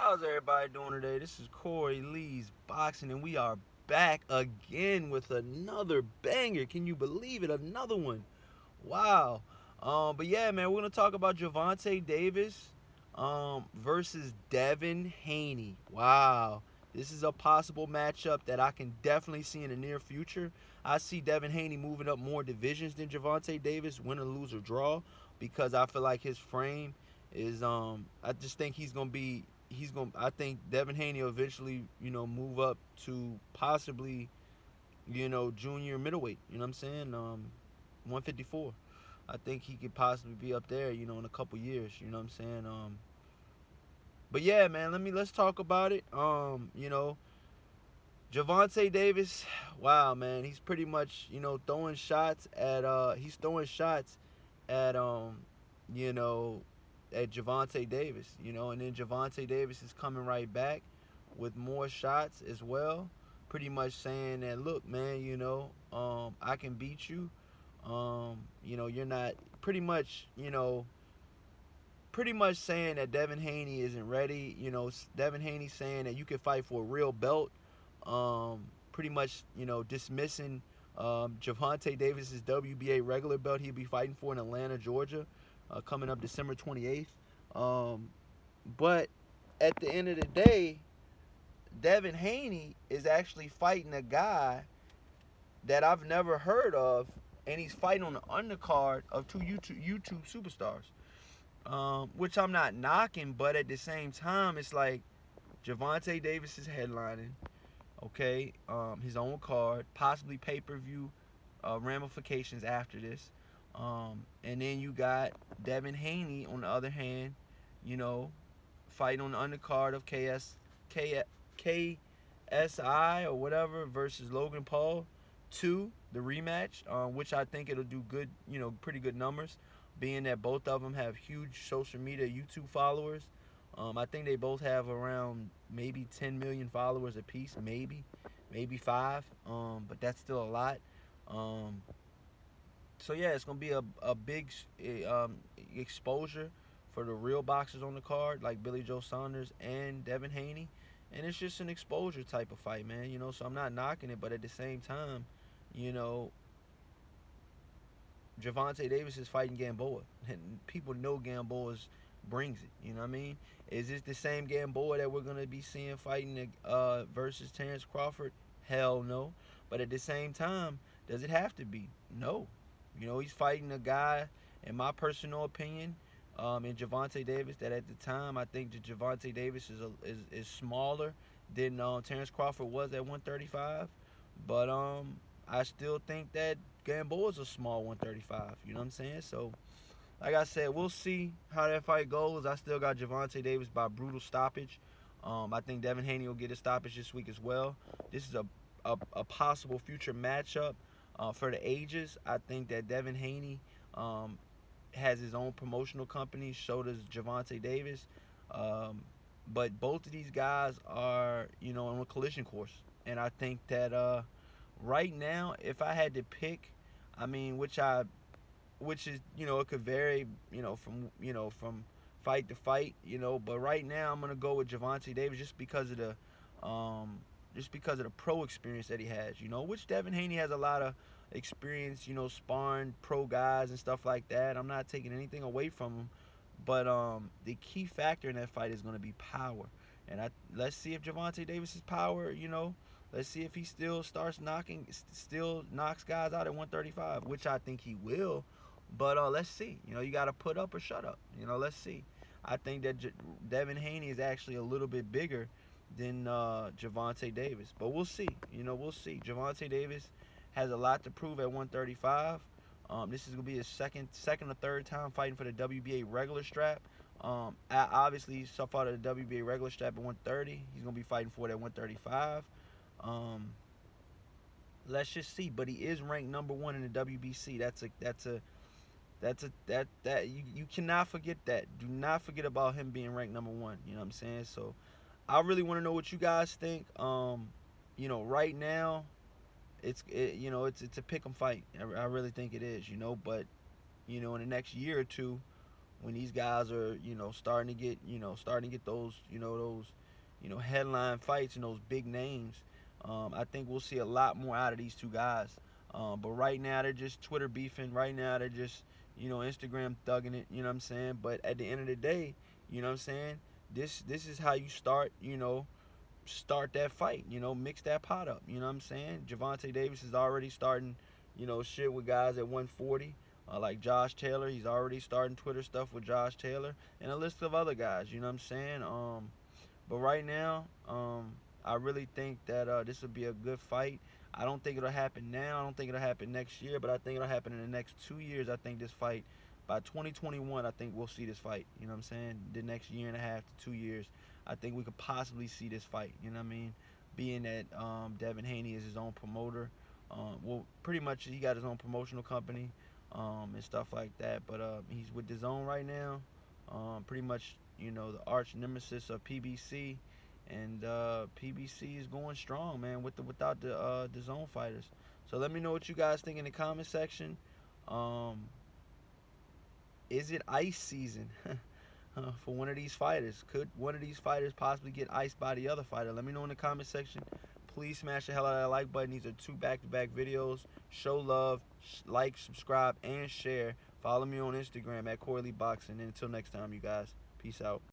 How's everybody doing today? This is Corey Lee's Boxing, and we are back again with another banger. Can you believe it? Another one. Wow. But yeah, man, we're gonna talk about Gervonta Davis versus Devin Haney. Wow. This is a possible matchup that I can definitely see in the near future. I see Devin Haney moving up more divisions than Gervonta Davis, win or lose or draw, because I feel like his frame is I just think I think Devin Haney will eventually, move up to possibly, junior middleweight. You know what I'm saying? 154. I think he could possibly be up there, in a couple years. You know what I'm saying? But yeah, man, let's talk about it. Gervonta Davis, wow, man, he's pretty much, throwing shots at he's throwing shots at you know, at Gervonta Davis, and then Gervonta Davis is coming right back with more shots as well, pretty much saying that, look, man, I can beat you. You're not pretty much saying that Devin Haney isn't ready. Devin Haney saying that you can fight for a real belt. Pretty much, dismissing Gervonta Davis's WBA regular belt he'll be fighting for in Atlanta, Georgia, coming up December 28th. But at the end of the day, Devin Haney is actually fighting a guy that I've never heard of, and he's fighting on the undercard of two YouTube superstars. Which I'm not knocking, but at the same time, it's like Gervonta Davis is headlining, okay, his own card, possibly pay-per-view ramifications after this. And then you got Devin Haney on the other hand, you know, fighting on the undercard of KSI or whatever versus Logan Paul 2, the rematch, which I think it'll do good, pretty good numbers, being that both of them have huge social media YouTube followers. I think they both have around maybe 10 million followers apiece, maybe five, but that's still a lot. Um, so yeah, it's gonna be a big exposure for the real boxers on the card, like Billy Joe Saunders and Devin Haney, and it's just an exposure type of fight, man. So I'm not knocking it, but at the same time, you know, Gervonta Davis is fighting Gamboa, and people know Gamboa brings it. You know what I mean? Is this the same Gamboa that we're gonna be seeing fighting versus Terrence Crawford? Hell no. But at the same time, does it have to be? No. He's fighting a guy, in my personal opinion, in Gervonta Davis, that at the time I think that Gervonta Davis is smaller than Terrence Crawford was at 135. But I still think that Gamboa's a small 135. You know what I'm saying? So, like I said, we'll see how that fight goes. I still got Gervonta Davis by brutal stoppage. I think Devin Haney will get a stoppage this week as well. This is a possible future matchup for the ages. I think that Devin Haney has his own promotional company. So does Gervonta Davis. But both of these guys are, on a collision course. And I think that right now, if I had to pick, I mean, which is, it could vary, from fight to fight, but right now I'm gonna go with Gervonta Davis just because of the pro experience that he has, which Devin Haney has a lot of experience, sparring pro guys and stuff like that. I'm not taking anything away from him, but the key factor in that fight is gonna be power, and let's see if Gervonta Davis's power, let's see if he still knocks guys out at 135, which I think he will. But let's see. You got to put up or shut up. Let's see. I think that Devin Haney is actually a little bit bigger than Gervonta Davis. But we'll see. We'll see. Gervonta Davis has a lot to prove at 135. This is gonna be his second or third time fighting for the WBA regular strap. Obviously, he fought at the WBA regular strap at 130. He's gonna be fighting for it at 135. Um, let's just see. But he is ranked number one in the WBC. You cannot forget that. Do not forget about him being ranked number one. You know what I'm saying? So I really want to know what you guys think. Right now it's a pick 'em fight. I really think it is. But in the next year or two, when these guys are, starting to get those, headline fights and those big names. I think we'll see a lot more out of these two guys. But right now they're just Twitter beefing. Right now they're just, Instagram thugging it. You know what I'm saying? But at the end of the day, you know what I'm saying? This is how you start that fight. Mix that pot up. You know what I'm saying? Gervonta Davis is already starting, shit with guys at 140. Like Josh Taylor, he's already starting Twitter stuff with Josh Taylor and a list of other guys. You know what I'm saying? But right now, I really think that this will be a good fight. I don't think it'll happen now. I don't think it'll happen next year, but I think it'll happen in the next 2 years. I think this fight, by 2021, I think we'll see this fight. You know what I'm saying? The next year and a half to 2 years, I think we could possibly see this fight. You know what I mean? Being that Devin Haney is his own promoter. Well, pretty much he got his own promotional company and stuff like that. But he's with DAZN right now. Pretty much, the arch nemesis of PBC. And PBC is going strong, man, without the zone fighters. So let me know what you guys think in the comment section. Is it ice season for one of these fighters? Could one of these fighters possibly get iced by the other fighter? Let me know in the comment section. Please smash the hell out of that like button. These are 2 back-to-back videos. Show love, like, subscribe, and share. Follow me on Instagram at Corley Boxing. And until next time, you guys, peace out.